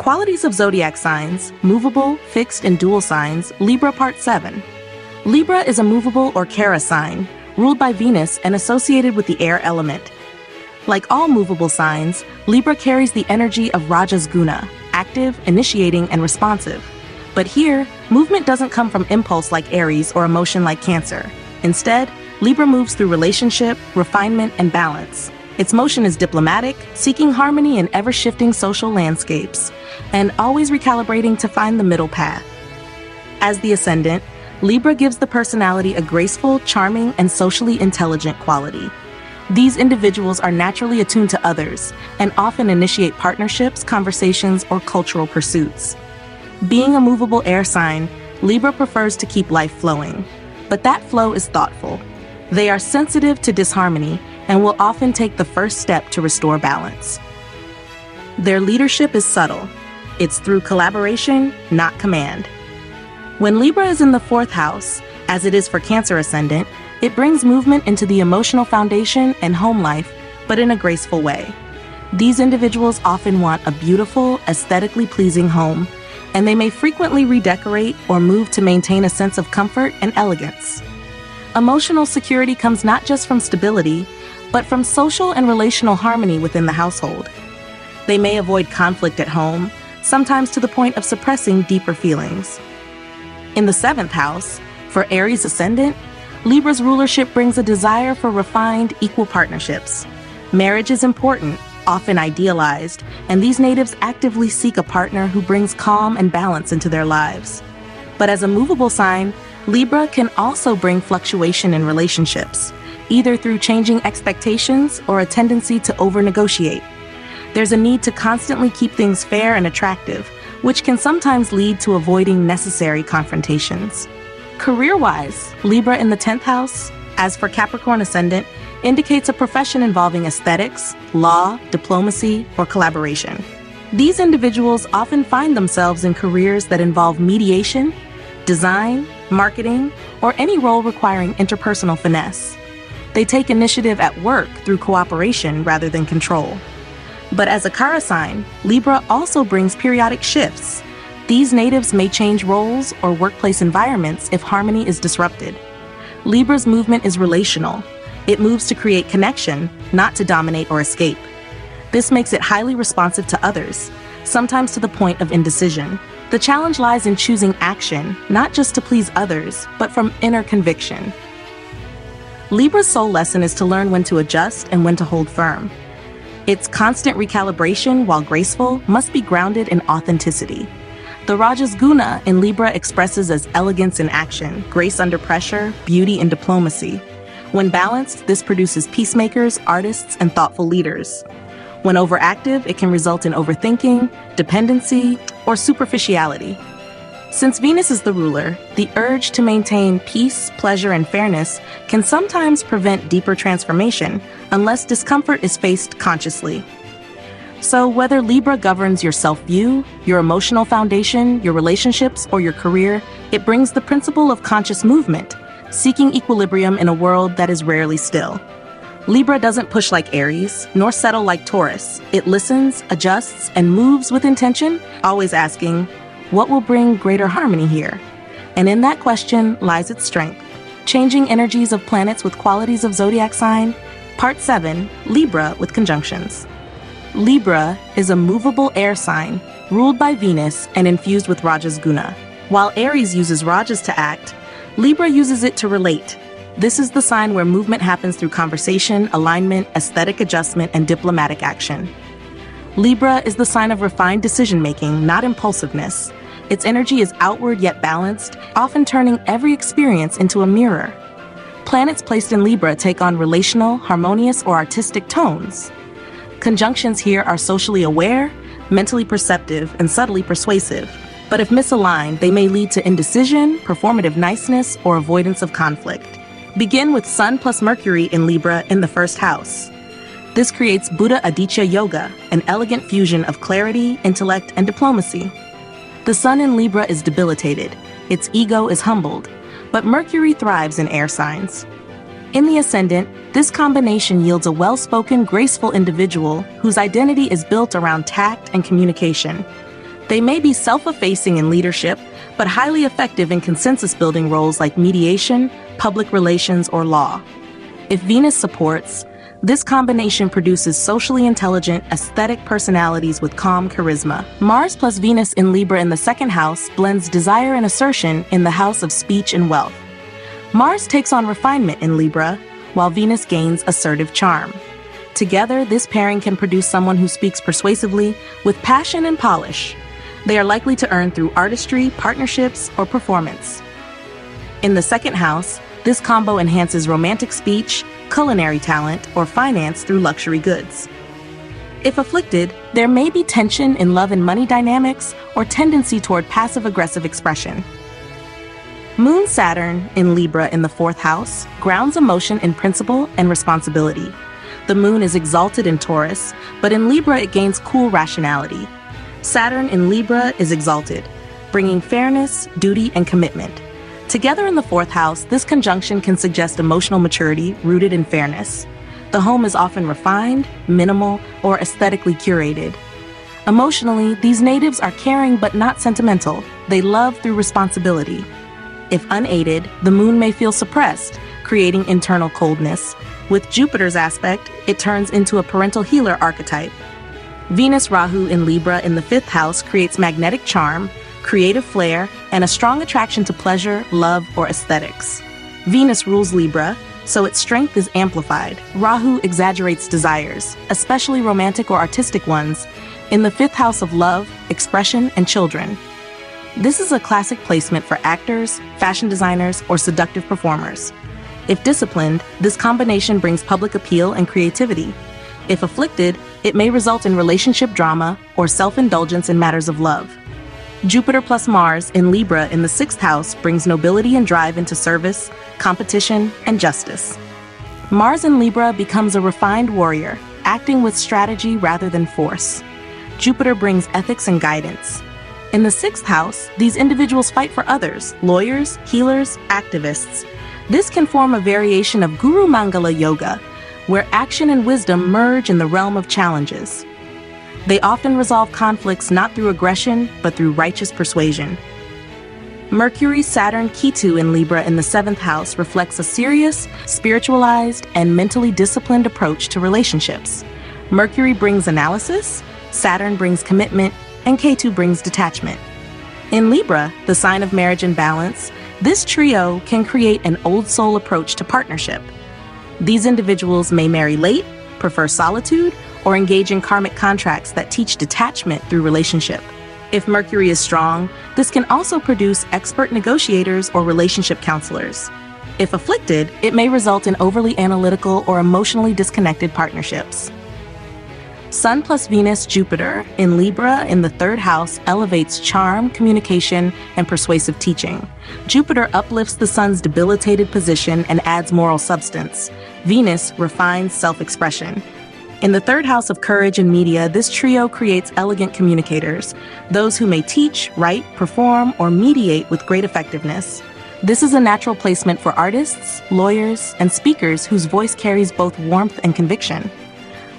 Qualities of zodiac signs: movable, fixed, and dual signs. Libra Part 7. Libra is a movable or Chara sign, ruled by Venus and associated with the air element. Like all movable signs, Libra carries the energy of Rajas Guna, active, initiating, and responsive. But here, movement doesn't come from impulse like Aries or emotion like Cancer. Instead, Libra moves through relationship, refinement, and balance. Its motion is diplomatic, seeking harmony in ever-shifting social landscapes, and always recalibrating to find the middle path. As the ascendant, Libra gives the personality a graceful, charming, and socially intelligent quality. These individuals are naturally attuned to others and often initiate partnerships, conversations, or cultural pursuits. Being a movable air sign, Libra prefers to keep life flowing, but that flow is thoughtful. They are sensitive to disharmony and will often take the first step to restore balance. Their leadership is subtle. It's through collaboration, not command. When Libra is in the 4th house, as it is for Cancer ascendant, it brings movement into the emotional foundation and home life, but in a graceful way. These individuals often want a beautiful, aesthetically pleasing home, and they may frequently redecorate or move to maintain a sense of comfort and elegance. Emotional security comes not just from stability, but from social and relational harmony within the household. They may avoid conflict at home, sometimes to the point of suppressing deeper feelings. In the 7th house, for Aries ascendant, Libra's rulership brings a desire for refined, equal partnerships. Marriage is important, often idealized, and these natives actively seek a partner who brings calm and balance into their lives. But as a movable sign, Libra can also bring fluctuation in relationships, either through changing expectations or a tendency to over-negotiate. There's a need to constantly keep things fair and attractive, which can sometimes lead to avoiding necessary confrontations. Career-wise, Libra in the 10th house, as for Capricorn ascendant, indicates a profession involving aesthetics, law, diplomacy, or collaboration. These individuals often find themselves in careers that involve mediation, design, marketing, or any role requiring interpersonal finesse. They take initiative at work through cooperation rather than control. But as a Chara sign, Libra also brings periodic shifts. These natives may change roles or workplace environments if harmony is disrupted. Libra's movement is relational. It moves to create connection, not to dominate or escape. This makes it highly responsive to others, sometimes to the point of indecision. The challenge lies in choosing action, not just to please others, but from inner conviction. Libra's soul lesson is to learn when to adjust and when to hold firm. Its constant recalibration, while graceful, must be grounded in authenticity. The Rajas Guna in Libra expresses as elegance in action, grace under pressure, beauty in diplomacy. When balanced, this produces peacemakers, artists, and thoughtful leaders. When overactive, it can result in overthinking, dependency, or superficiality. Since Venus is the ruler, the urge to maintain peace, pleasure, and fairness can sometimes prevent deeper transformation unless discomfort is faced consciously. So whether Libra governs your self-view, your emotional foundation, your relationships, or your career, it brings the principle of conscious movement, seeking equilibrium in a world that is rarely still. Libra doesn't push like Aries, nor settle like Taurus. It listens, adjusts, and moves with intention, always asking, what will bring greater harmony here? And in that question lies its strength. Changing energies of planets with qualities of zodiac sign, Part 7, Libra with conjunctions. Libra is a movable air sign, ruled by Venus and infused with Rajas Guna. While Aries uses Rajas to act, Libra uses it to relate. This is the sign where movement happens through conversation, alignment, aesthetic adjustment, and diplomatic action. Libra is the sign of refined decision-making, not impulsiveness. Its energy is outward yet balanced, often turning every experience into a mirror. Planets placed in Libra take on relational, harmonious, or artistic tones. Conjunctions here are socially aware, mentally perceptive, and subtly persuasive. But if misaligned, they may lead to indecision, performative niceness, or avoidance of conflict. Begin with Sun plus Mercury in Libra in the 1st house. This creates Buddha Aditya Yoga, an elegant fusion of clarity, intellect, and diplomacy. The Sun in Libra is debilitated. Its ego is humbled. But Mercury thrives in air signs. In the ascendant, this combination yields a well-spoken, graceful individual whose identity is built around tact and communication. They may be self-effacing in leadership, but highly effective in consensus-building roles like mediation, public relations, or law. If Venus supports, this combination produces socially intelligent, aesthetic personalities with calm charisma. Mars plus Venus in Libra in the second house blends desire and assertion in the house of speech and wealth. Mars takes on refinement in Libra, while Venus gains assertive charm. Together, this pairing can produce someone who speaks persuasively with passion and polish. They are likely to earn through artistry, partnerships, or performance. In the second house, this combo enhances romantic speech, culinary talent, or finance through luxury goods. If afflicted, there may be tension in love and money dynamics or tendency toward passive-aggressive expression. Moon Saturn in Libra in the fourth house grounds emotion in principle and responsibility. The moon is exalted in Taurus, but in Libra it gains cool rationality. Saturn in Libra is exalted, bringing fairness, duty, and commitment. Together in the fourth house, this conjunction can suggest emotional maturity rooted in fairness. The home is often refined, minimal, or aesthetically curated. Emotionally, these natives are caring but not sentimental. They love through responsibility. If unaided, the moon may feel suppressed, creating internal coldness. With Jupiter's aspect, it turns into a parental healer archetype. Venus Rahu in Libra in the fifth house creates magnetic charm, creative flair, and a strong attraction to pleasure, love, or aesthetics. Venus rules Libra, so its strength is amplified. Rahu exaggerates desires, especially romantic or artistic ones, in the fifth house of love, expression, and children. This is a classic placement for actors, fashion designers, or seductive performers. If disciplined, this combination brings public appeal and creativity. If afflicted, it may result in relationship drama or self-indulgence in matters of love. Jupiter plus Mars in Libra in the sixth house brings nobility and drive into service, competition, and justice. Mars in Libra becomes a refined warrior, acting with strategy rather than force. Jupiter brings ethics and guidance. In the sixth house, these individuals fight for others, lawyers, healers, activists. This can form a variation of Guru Mangala Yoga, where action and wisdom merge in the realm of challenges. They often resolve conflicts not through aggression, but through righteous persuasion. Mercury, Saturn, Ketu in Libra in the seventh house reflects a serious, spiritualized, and mentally disciplined approach to relationships. Mercury brings analysis, Saturn brings commitment, and Ketu brings detachment. In Libra, the sign of marriage and balance, this trio can create an old soul approach to partnership. These individuals may marry late, prefer solitude, or engage in karmic contracts that teach detachment through relationship. If Mercury is strong, this can also produce expert negotiators or relationship counselors. If afflicted, it may result in overly analytical or emotionally disconnected partnerships. Sun plus Venus, Jupiter in Libra in the third house elevates charm, communication, and persuasive teaching. Jupiter uplifts the Sun's debilitated position and adds moral substance. Venus refines self-expression. In the third house of courage and media, this trio creates elegant communicators, those who may teach, write, perform, or mediate with great effectiveness. This is a natural placement for artists, lawyers, and speakers whose voice carries both warmth and conviction.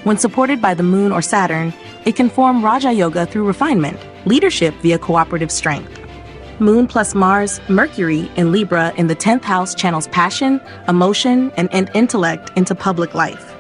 When supported by the Moon or Saturn, it can form Raja Yoga through refinement, leadership via cooperative strength. Moon plus Mars, Mercury in Libra in the 10th house channels passion, emotion, and intellect into public life.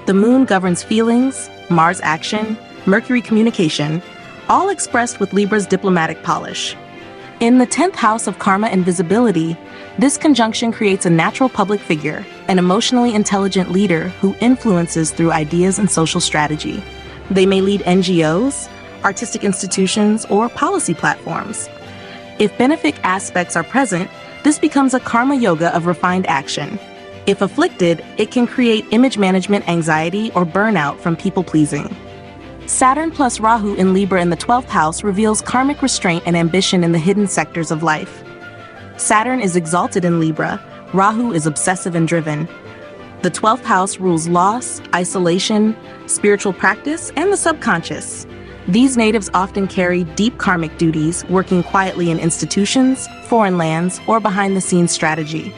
The Moon governs feelings, Mars action, Mercury communication, all expressed with Libra's diplomatic polish. In the 10th house of karma and visibility, this conjunction creates a natural public figure, an emotionally intelligent leader who influences through ideas and social strategy. They may lead NGOs, artistic institutions, or policy platforms. If benefic aspects are present, this becomes a karma yoga of refined action. If afflicted, it can create image management anxiety or burnout from people-pleasing. Saturn plus Rahu in Libra in the 12th house reveals karmic restraint and ambition in the hidden sectors of life. Saturn is exalted in Libra, Rahu is obsessive and driven. The 12th house rules loss, isolation, spiritual practice, and the subconscious. These natives often carry deep karmic duties, working quietly in institutions, foreign lands, or behind-the-scenes strategy.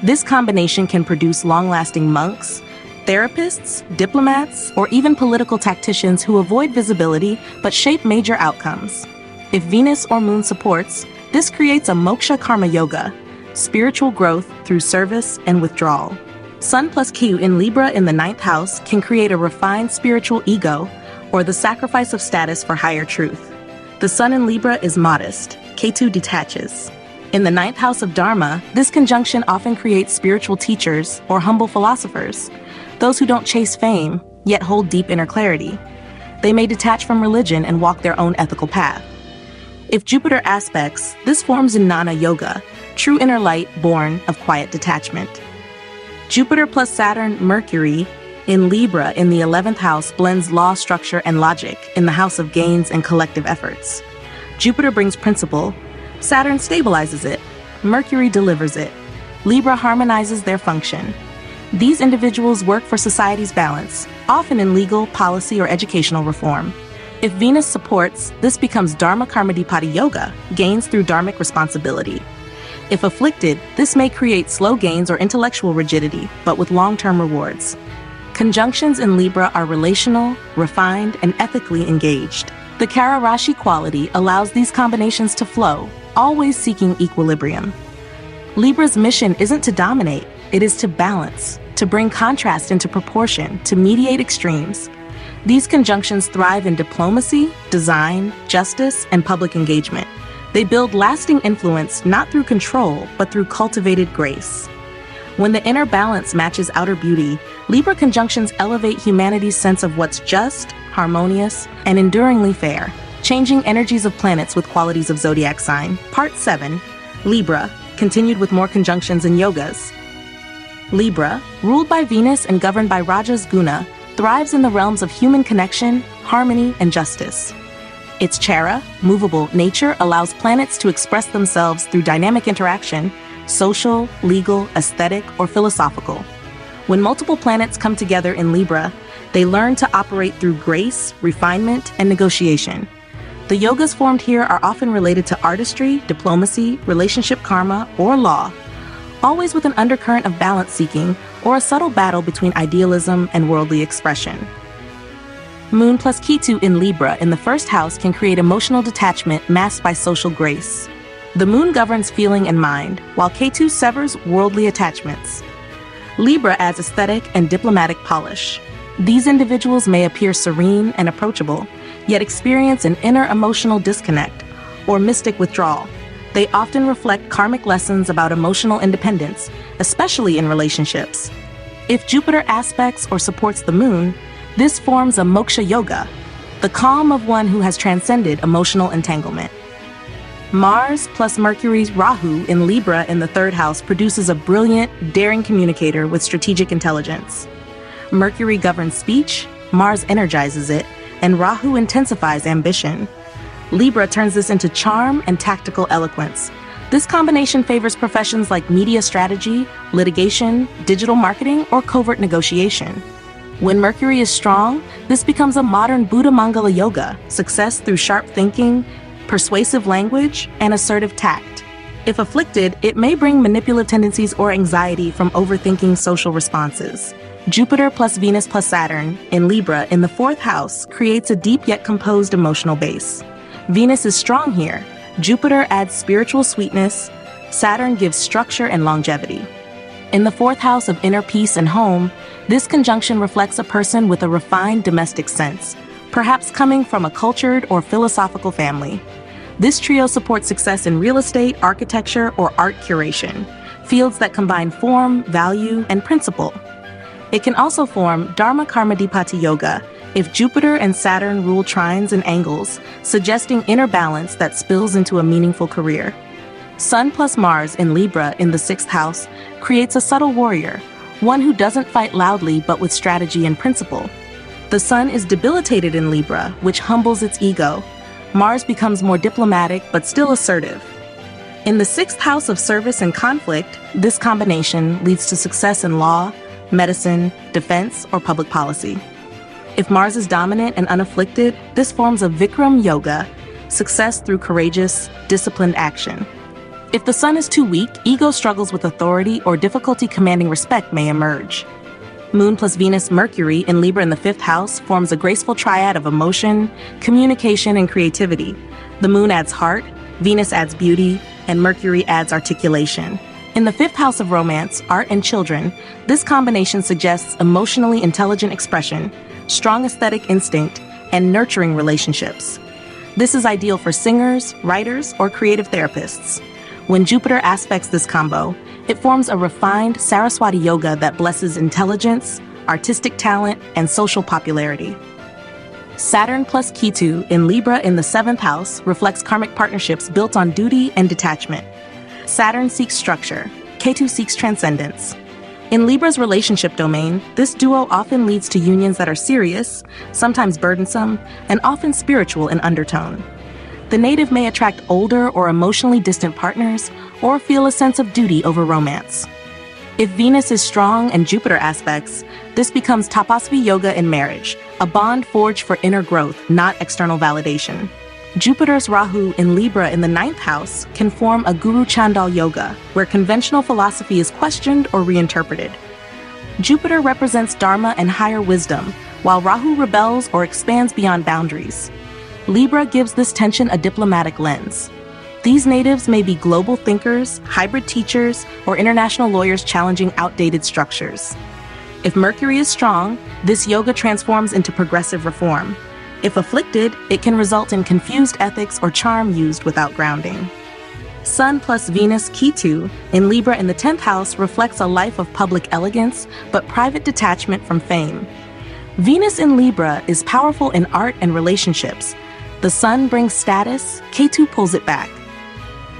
This combination can produce long-lasting monks, therapists, diplomats, or even political tacticians who avoid visibility but shape major outcomes. If Venus or Moon supports, this creates a moksha karma yoga, spiritual growth through service and withdrawal. Sun plus Q in Libra in the 9th house can create a refined spiritual ego or the sacrifice of status for higher truth. The Sun in Libra is modest, Ketu detaches. In the 9th house of Dharma, this conjunction often creates spiritual teachers or humble philosophers, those who don't chase fame, yet hold deep inner clarity. They may detach from religion and walk their own ethical path. If Jupiter aspects, this forms in Jnana Yoga, true inner light born of quiet detachment. Jupiter plus Saturn, Mercury in Libra in the 11th house blends law, structure, and logic in the house of gains and collective efforts. Jupiter brings principle, Saturn stabilizes it, Mercury delivers it. Libra harmonizes their function. These individuals work for society's balance, often in legal, policy, or educational reform. If Venus supports, this becomes Dharma Karmadipati Yoga, gains through dharmic responsibility. If afflicted, this may create slow gains or intellectual rigidity, but with long-term rewards. Conjunctions in Libra are relational, refined, and ethically engaged. The Chara Rashi quality allows these combinations to flow, always seeking equilibrium. Libra's mission isn't to dominate, it is to balance, to bring contrast into proportion, to mediate extremes. These conjunctions thrive in diplomacy, design, justice, and public engagement. They build lasting influence not through control, but through cultivated grace. When the inner balance matches outer beauty, Libra conjunctions elevate humanity's sense of what's just, harmonious, and enduringly fair, changing energies of planets with qualities of zodiac sign. Part 7, Libra, continued with more conjunctions and yogas. Libra, ruled by Venus and governed by Rajas Guna, thrives in the realms of human connection, harmony, and justice. Its Chara, movable nature allows planets to express themselves through dynamic interaction, social, legal, aesthetic, or philosophical. When multiple planets come together in Libra, they learn to operate through grace, refinement, and negotiation. The yogas formed here are often related to artistry, diplomacy, relationship karma, or law, always with an undercurrent of balance seeking or a subtle battle between idealism and worldly expression. Moon plus Ketu in Libra in the 1st house can create emotional detachment masked by social grace. The moon governs feeling and mind, while Ketu severs worldly attachments. Libra adds aesthetic and diplomatic polish. These individuals may appear serene and approachable, yet experience an inner emotional disconnect or mystic withdrawal. They often reflect karmic lessons about emotional independence, especially in relationships. If Jupiter aspects or supports the moon, this forms a moksha yoga, the calm of one who has transcended emotional entanglement. Mars plus Mercury's Rahu in Libra in the 3rd house produces a brilliant, daring communicator with strategic intelligence. Mercury governs speech, Mars energizes it, and Rahu intensifies ambition. Libra turns this into charm and tactical eloquence. This combination favors professions like media strategy, litigation, digital marketing, or covert negotiation. When Mercury is strong, this becomes a modern Buddha Mangala yoga, success through sharp thinking, persuasive language, and assertive tact. If afflicted, it may bring manipulative tendencies or anxiety from overthinking social responses. Jupiter plus Venus plus Saturn in Libra in the 4th house creates a deep yet composed emotional base. Venus is strong here. Jupiter adds spiritual sweetness. Saturn gives structure and longevity. In the 4th house of inner peace and home, this conjunction reflects a person with a refined domestic sense, perhaps coming from a cultured or philosophical family. This trio supports success in real estate, architecture, or art curation, fields that combine form, value, and principle. It can also form Dharma Karmadipati Yoga if Jupiter and Saturn rule trines and angles, suggesting inner balance that spills into a meaningful career. Sun plus Mars in Libra in the 6th house creates a subtle warrior, one who doesn't fight loudly but with strategy and principle. The Sun is debilitated in Libra, which humbles its ego. Mars becomes more diplomatic but still assertive. In the 6th house of service and conflict, this combination leads to success in law, medicine, defense, or public policy. If Mars is dominant and unafflicted, this forms a Vikram yoga, success through courageous, disciplined action. If the Sun is too weak, ego struggles with authority or difficulty commanding respect may emerge. Moon plus Venus Mercury in Libra in the 5th house forms a graceful triad of emotion, communication, and creativity. The moon adds heart, Venus adds beauty, and Mercury adds articulation. In the fifth house of romance, art, and children, this combination suggests emotionally intelligent expression, strong aesthetic instinct, and nurturing relationships. This is ideal for singers, writers, or creative therapists. When Jupiter aspects this combo, it forms a refined Saraswati yoga that blesses intelligence, artistic talent, and social popularity. Saturn plus Ketu in Libra in the seventh house reflects karmic partnerships built on duty and detachment. Saturn seeks structure, Ketu seeks transcendence. In Libra's relationship domain, this duo often leads to unions that are serious, sometimes burdensome, and often spiritual in undertone. The native may attract older or emotionally distant partners, or feel a sense of duty over romance. If Venus is strong and Jupiter aspects, this becomes Tapasvi yoga in marriage, a bond forged for inner growth, not external validation. Jupiter's Rahu in Libra in the ninth house can form a Guru Chandal yoga, where conventional philosophy is questioned or reinterpreted. Jupiter represents Dharma and higher wisdom, while Rahu rebels or expands beyond boundaries. Libra gives this tension a diplomatic lens. These natives may be global thinkers, hybrid teachers, or international lawyers challenging outdated structures. If Mercury is strong, this yoga transforms into progressive reform. If afflicted, it can result in confused ethics or charm used without grounding. Sun plus Venus Ketu in Libra in the 10th house reflects a life of public elegance, but private detachment from fame. Venus in Libra is powerful in art and relationships. The Sun brings status, Ketu pulls it back.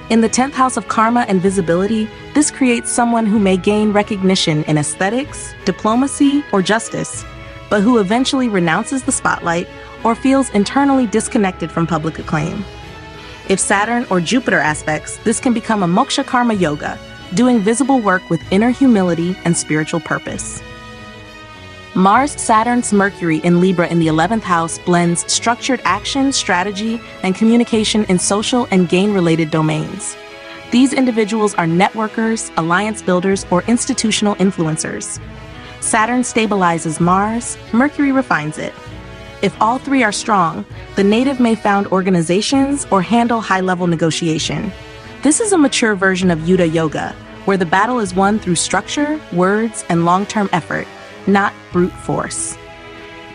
In the 10th house of karma and visibility, this creates someone who may gain recognition in aesthetics, diplomacy, or justice, but who eventually renounces the spotlight or feels internally disconnected from public acclaim. If Saturn or Jupiter aspects, this can become a moksha karma yoga, doing visible work with inner humility and spiritual purpose. Mars, Saturn's Mercury in Libra in the 11th house blends structured action, strategy, and communication in social and gain-related domains. These individuals are networkers, alliance builders, or institutional influencers. Saturn stabilizes Mars, Mercury refines it. If all three are strong, the native may found organizations or handle high-level negotiation. This is a mature version of Yuddha Yoga, where the battle is won through structure, words, and long-term effort, not brute force.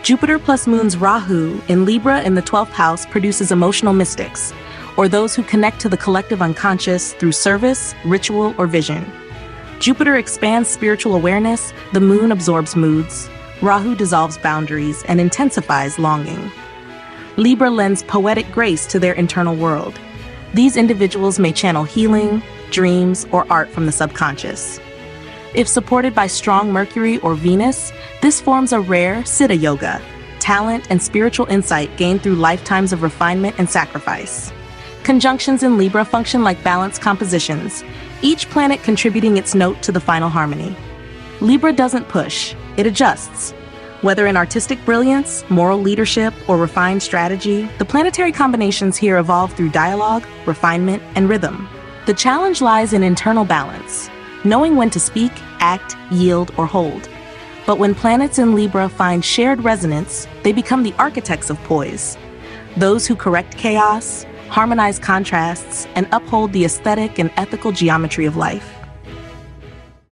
Jupiter plus Moon's Rahu in Libra in the 12th house produces emotional mystics, or those who connect to the collective unconscious through service, ritual, or vision. Jupiter expands spiritual awareness, the Moon absorbs moods, Rahu dissolves boundaries and intensifies longing. Libra lends poetic grace to their internal world. These individuals may channel healing, dreams, or art from the subconscious. If supported by strong Mercury or Venus, this forms a rare Siddha yoga, talent and spiritual insight gained through lifetimes of refinement and sacrifice. Conjunctions in Libra function like balanced compositions, each planet contributing its note to the final harmony. Libra doesn't push, it adjusts. Whether in artistic brilliance, moral leadership, or refined strategy, the planetary combinations here evolve through dialogue, refinement, and rhythm. The challenge lies in internal balance, knowing when to speak, act, yield, or hold. But when planets in Libra find shared resonance, they become the architects of poise. Those who correct chaos, harmonize contrasts, and uphold the aesthetic and ethical geometry of life.